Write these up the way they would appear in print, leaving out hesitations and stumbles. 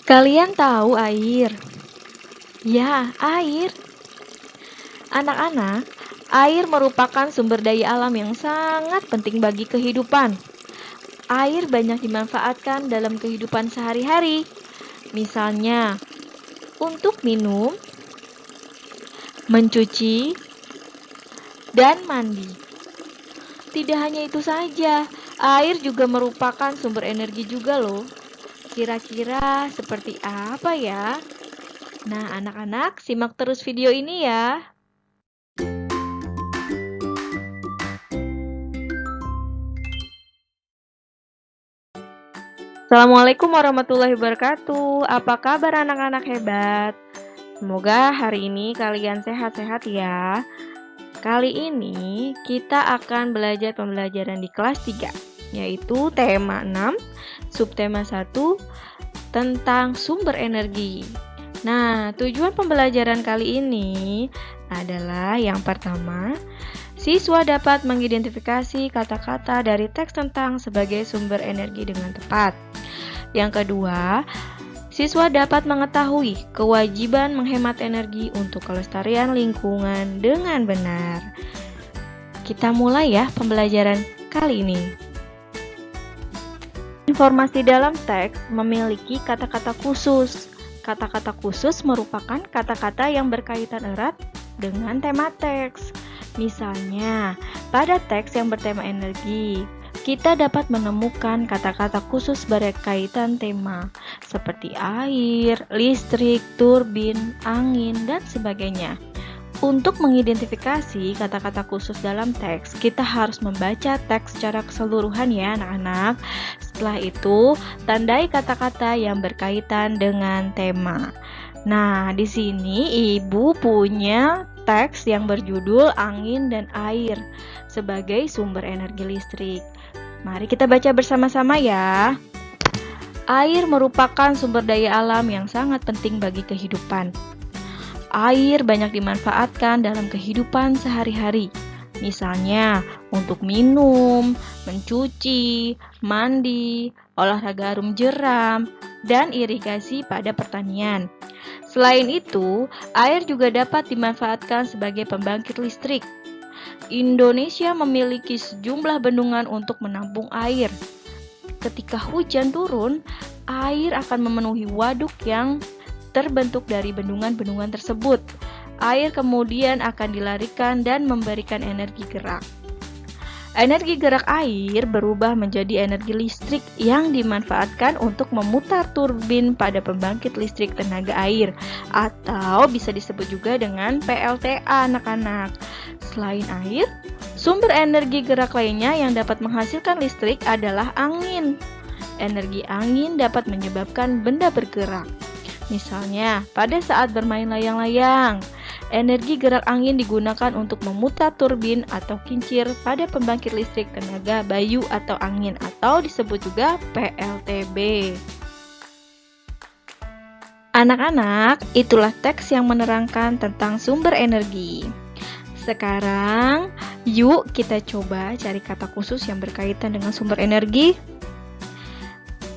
Kalian tahu air? Ya, air. Anak-anak, air merupakan sumber daya alam yang sangat penting bagi kehidupan. Air banyak dimanfaatkan dalam kehidupan sehari-hari. Misalnya, untuk minum, mencuci, dan mandi. Tidak hanya itu saja, air juga merupakan sumber energi juga loh. Kira-kira seperti apa ya? Nah, anak-anak, simak terus video ini ya. Assalamualaikum warahmatullahi wabarakatuh. Apa kabar anak-anak hebat? Semoga hari ini kalian sehat-sehat ya. Kali ini kita akan belajar pembelajaran di kelas 3, yaitu tema 6, subtema 1, tentang sumber energi. Nah, tujuan pembelajaran kali ini adalah yang pertama, siswa dapat mengidentifikasi kata-kata dari teks tentang sebagai sumber energi dengan tepat. Yang kedua, siswa dapat mengetahui kewajiban menghemat energi untuk kelestarian lingkungan dengan benar. Kita mulai ya pembelajaran kali ini. Informasi dalam teks memiliki kata-kata khusus. Kata-kata khusus merupakan kata-kata yang berkaitan erat dengan tema teks. Misalnya, pada teks yang bertema energi, kita dapat menemukan kata-kata khusus berkaitan tema seperti air, listrik, turbin, angin, dan sebagainya. Untuk mengidentifikasi kata-kata khusus dalam teks, kita harus membaca teks secara keseluruhan ya anak-anak. Setelah itu, tandai kata-kata yang berkaitan dengan tema. Nah, di sini Ibu punya teks yang berjudul Angin dan Air sebagai sumber energi listrik. Mari kita baca bersama-sama ya. Air merupakan sumber daya alam yang sangat penting bagi kehidupan. Air banyak dimanfaatkan dalam kehidupan sehari-hari. Misalnya, untuk minum, mencuci, mandi, olahraga arum jeram, dan irigasi pada pertanian. Selain itu, air juga dapat dimanfaatkan sebagai pembangkit listrik. Indonesia memiliki sejumlah bendungan untuk menampung air. Ketika hujan turun, air akan memenuhi waduk yang terbentuk dari bendungan-bendungan tersebut. Air kemudian akan dilarikan dan memberikan energi gerak. Energi gerak air berubah menjadi energi listrik yang dimanfaatkan untuk memutar turbin pada pembangkit listrik tenaga air, atau bisa disebut juga dengan PLTA anak-anak. Selain air, sumber energi gerak lainnya yang dapat menghasilkan listrik adalah angin. Energi angin dapat menyebabkan benda bergerak. Misalnya, pada saat bermain layang-layang, energi gerak angin digunakan untuk memutar turbin atau kincir pada pembangkit listrik tenaga bayu atau angin, atau disebut juga PLTB. Anak-anak, itulah teks yang menerangkan tentang sumber energi. Sekarang, yuk kita coba cari kata khusus yang berkaitan dengan sumber energi.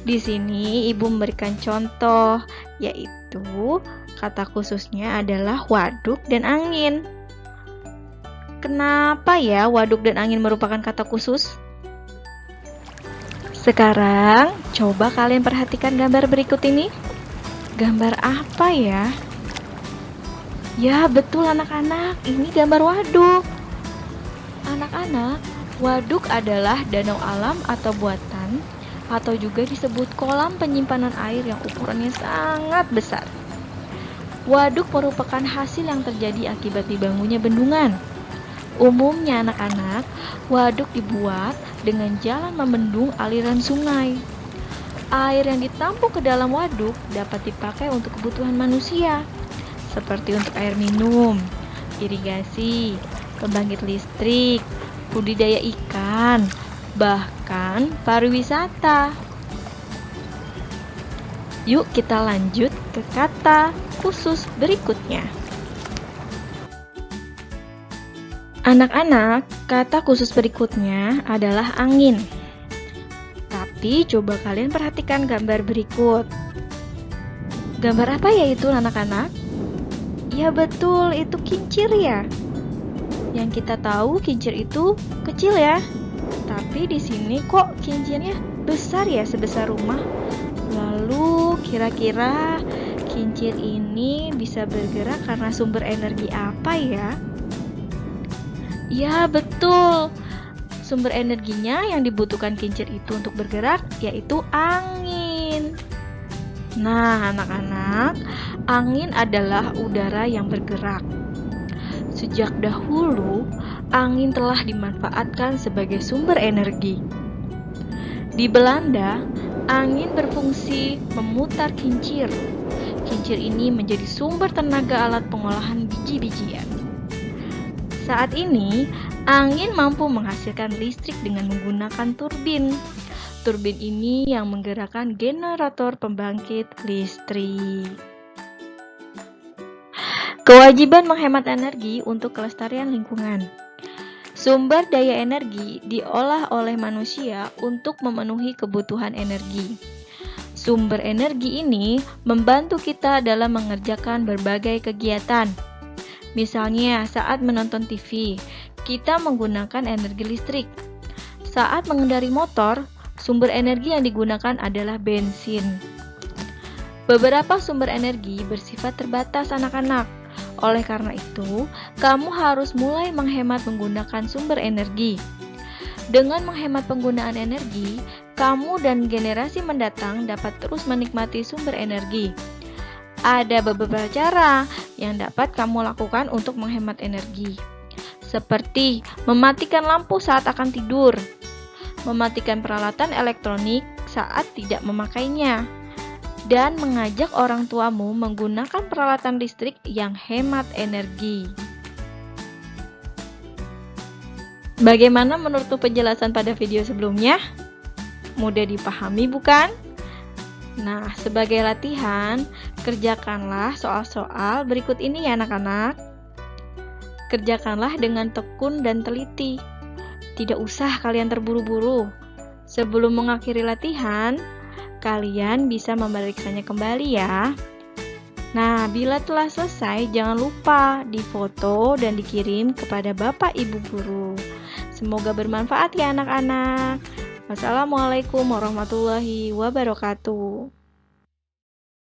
Di sini Ibu memberikan contoh, yaitu kata khususnya adalah waduk dan angin. Kenapa ya waduk dan angin merupakan kata khusus? Sekarang, coba kalian perhatikan gambar berikut ini. Gambar apa ya? Ya, betul anak-anak, ini gambar waduk. Anak-anak, waduk adalah danau alam atau buatan, atau juga disebut kolam penyimpanan air yang ukurannya sangat besar. Waduk merupakan hasil yang terjadi akibat dibangunnya bendungan. Umumnya anak-anak, waduk dibuat dengan jalan membendung aliran sungai. Air yang ditampung ke dalam waduk dapat dipakai untuk kebutuhan manusia, seperti untuk air minum, irigasi, pembangkit listrik, budidaya ikan, bahkan pariwisata. Yuk kita lanjut ke kata khusus berikutnya. Anak-anak, kata khusus berikutnya adalah angin. Tapi coba kalian perhatikan gambar berikut. Gambar apa ya itu anak-anak? Ya betul, itu kincir ya. Yang kita tahu kincir itu kecil ya. Tapi di sini kok kincirnya besar ya, sebesar rumah. Lalu kira-kira kincir ini bisa bergerak karena sumber energi apa ya? Ya betul. Sumber energinya yang dibutuhkan kincir itu untuk bergerak yaitu angin. Nah, anak-anak, angin adalah udara yang bergerak. Sejak dahulu, angin telah dimanfaatkan sebagai sumber energi. Di Belanda, angin berfungsi memutar kincir. Kincir ini menjadi sumber tenaga alat pengolahan biji-bijian. Saat ini, angin mampu menghasilkan listrik dengan menggunakan turbin. Turbin ini yang menggerakkan generator pembangkit listrik. Kewajiban menghemat energi untuk kelestarian lingkungan. Sumber daya energi diolah oleh manusia untuk memenuhi kebutuhan energi. Sumber energi ini membantu kita dalam mengerjakan berbagai kegiatan. Misalnya, saat menonton TV, kita menggunakan energi listrik. Saat mengendari motor, sumber energi yang digunakan adalah bensin. Beberapa sumber energi bersifat terbatas anak-anak. Oleh karena itu, kamu harus mulai menghemat menggunakan sumber energi. Dengan menghemat penggunaan energi, kamu dan generasi mendatang dapat terus menikmati sumber energi. Ada beberapa cara yang dapat kamu lakukan untuk menghemat energi, seperti mematikan lampu saat akan tidur, mematikan peralatan elektronik saat tidak memakainya, dan mengajak orang tuamu menggunakan peralatan listrik yang hemat energi. Bagaimana menurut penjelasan pada video sebelumnya? Mudah dipahami bukan? Nah, sebagai latihan, kerjakanlah soal-soal berikut ini ya anak-anak. Kerjakanlah dengan tekun dan teliti. Tidak usah kalian terburu-buru. Sebelum mengakhiri latihan, kalian bisa memeriksanya kembali ya. Nah, bila telah selesai, jangan lupa difoto dan dikirim kepada Bapak Ibu Guru. Semoga bermanfaat ya anak-anak. Wassalamualaikum warahmatullahi wabarakatuh.